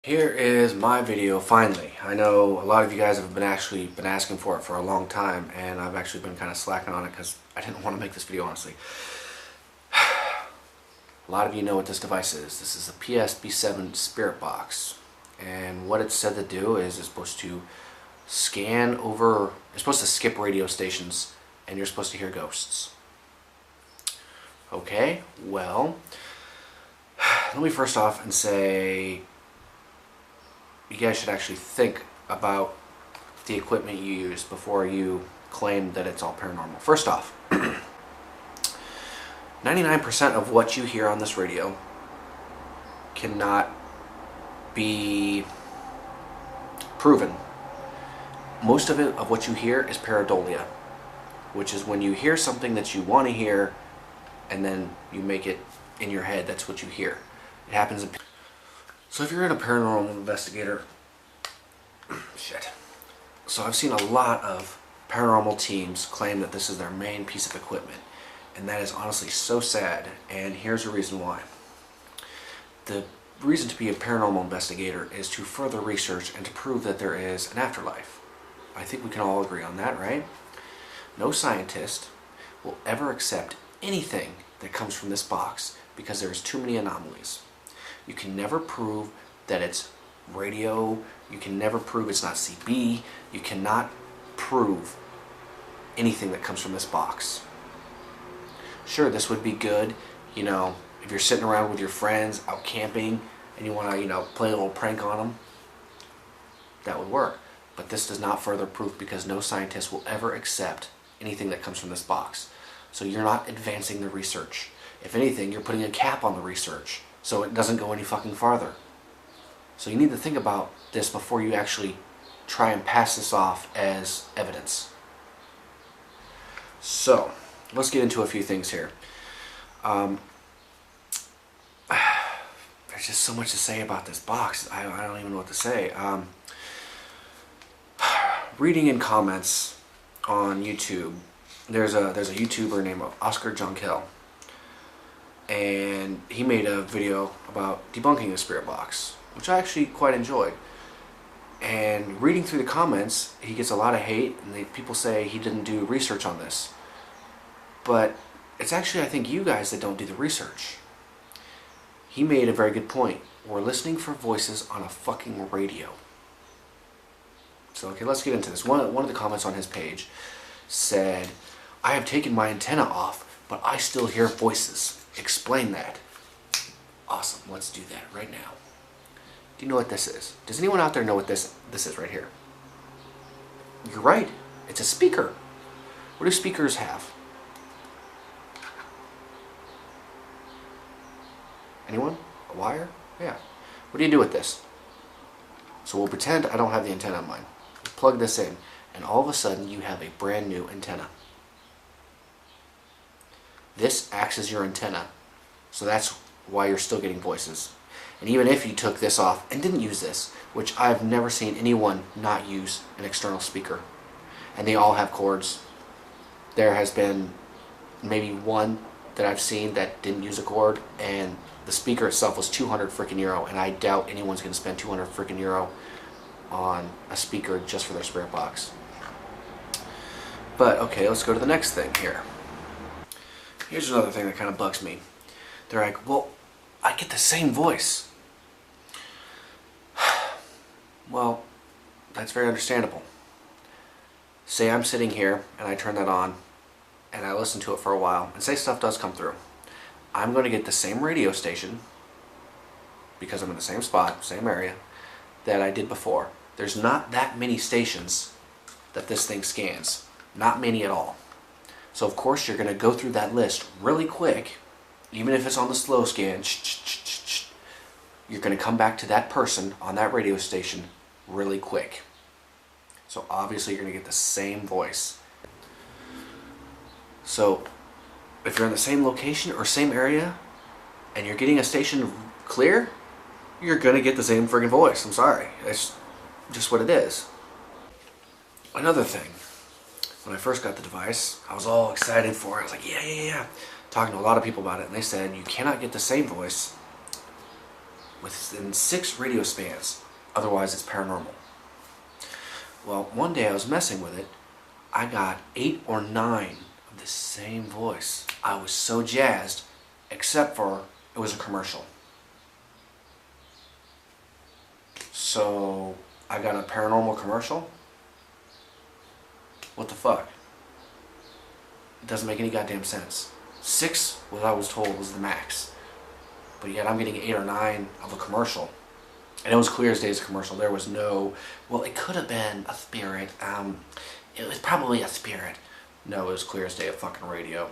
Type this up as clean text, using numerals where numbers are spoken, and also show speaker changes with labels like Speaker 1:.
Speaker 1: Here is my video finally. I know a lot of you guys have been asking for it for a long time, and I've actually been kind of slacking on it because I didn't want to make this video, honestly. A lot of you know what this device is. This is a PSB7 Spirit Box, and what it's said to do is it's supposed to scan over, it's supposed to skip radio stations, and you're supposed to hear ghosts. Okay, well, let me first off and say you guys should actually think about the equipment you use before you claim that it's all paranormal. First off, 99% of what you hear on this radio cannot be proven. Most of it, of what you hear, is pareidolia, which is when you hear something that you want to hear and then you make it in your head. That's what you hear. It happens in... So if you're in a paranormal investigator, shit. So I've seen a lot of paranormal teams claim that this is their main piece of equipment, and that is honestly so sad, and here's the reason why. The reason to be a paranormal investigator is to further research and to prove that there is an afterlife. I think we can all agree on that, right? No scientist will ever accept anything that comes from this box because there's too many anomalies. You can never prove that it's radio. You can never prove it's not CB. You cannot prove anything that comes from this box. Sure, this would be good, you know, if you're sitting around with your friends out camping and you want to, you know, play a little prank on them. That would work. But this does not further proof because no scientist will ever accept anything that comes from this box. So you're not advancing the research. If anything, you're putting a cap on the research, so it doesn't go any fucking farther. So you need to think about this before you actually try and pass this off as evidence. So, let's get into a few things here. There's just so much to say about this box. I don't even know what to say. Reading in comments on YouTube, there's a YouTuber named Oscar Jonkel, and he made a video about debunking the spirit box, which I actually quite enjoyed. And reading through the comments, he gets a lot of hate, and people say he didn't do research on this. But it's actually, I think, you guys that don't do the research. He made a very good point. We're listening for voices on a fucking radio. So, okay, let's get into this. One of the comments on his page said, "I have taken my antenna off, but I still hear voices. Explain that." Awesome, let's do that right now. Do you know what this is? Does anyone out there know what this is right here? You're right, it's a speaker. What do speakers have? Anyone? A wire? Yeah. What do you do with this? So we'll pretend I don't have the antenna on mine. Plug this in, and all of a sudden you have a brand new antenna. This acts as your antenna, so that's why you're still getting voices. And even if you took this off and didn't use this, which I've never seen anyone not use an external speaker, and they all have cords. There has been maybe one that I've seen that didn't use a cord, and the speaker itself was 200 freaking euro, and I doubt anyone's going to spend 200 freaking euro on a speaker just for their spirit box. But okay, let's go to the next thing here. Here's another thing that kind of bugs me. They're like, well, I get the same voice. Well, that's very understandable. Say I'm sitting here and I turn that on and I listen to it for a while, and say stuff does come through. I'm going to get the same radio station, because I'm in the same spot, same area, that I did before. There's not that many stations that this thing scans. Not many at all. So of course you're going to go through that list really quick, even if it's on the slow scan. You're going to come back to that person on that radio station really quick. So obviously you're going to get the same voice. So if you're in the same location or same area and you're getting a station clear, you're going to get the same friggin' voice. I'm sorry. It's just what it is. Another thing. When I first got the device, I was all excited for it. I was like, yeah. Talking to a lot of people about it, and they said you cannot get the same voice within 6 radio spans. Otherwise, it's paranormal. Well, one day I was messing with it. I got 8 or 9 of the same voice. I was so jazzed, except for it was a commercial. So I got a paranormal commercial? What the fuck? It doesn't make any goddamn sense. 6, what I was told, was the max. But yet I'm getting 8 or 9 of a commercial. And it was clear as day as a commercial. There was no, well, it could have been a spirit. It was probably a spirit. No, it was clear as day of fucking radio.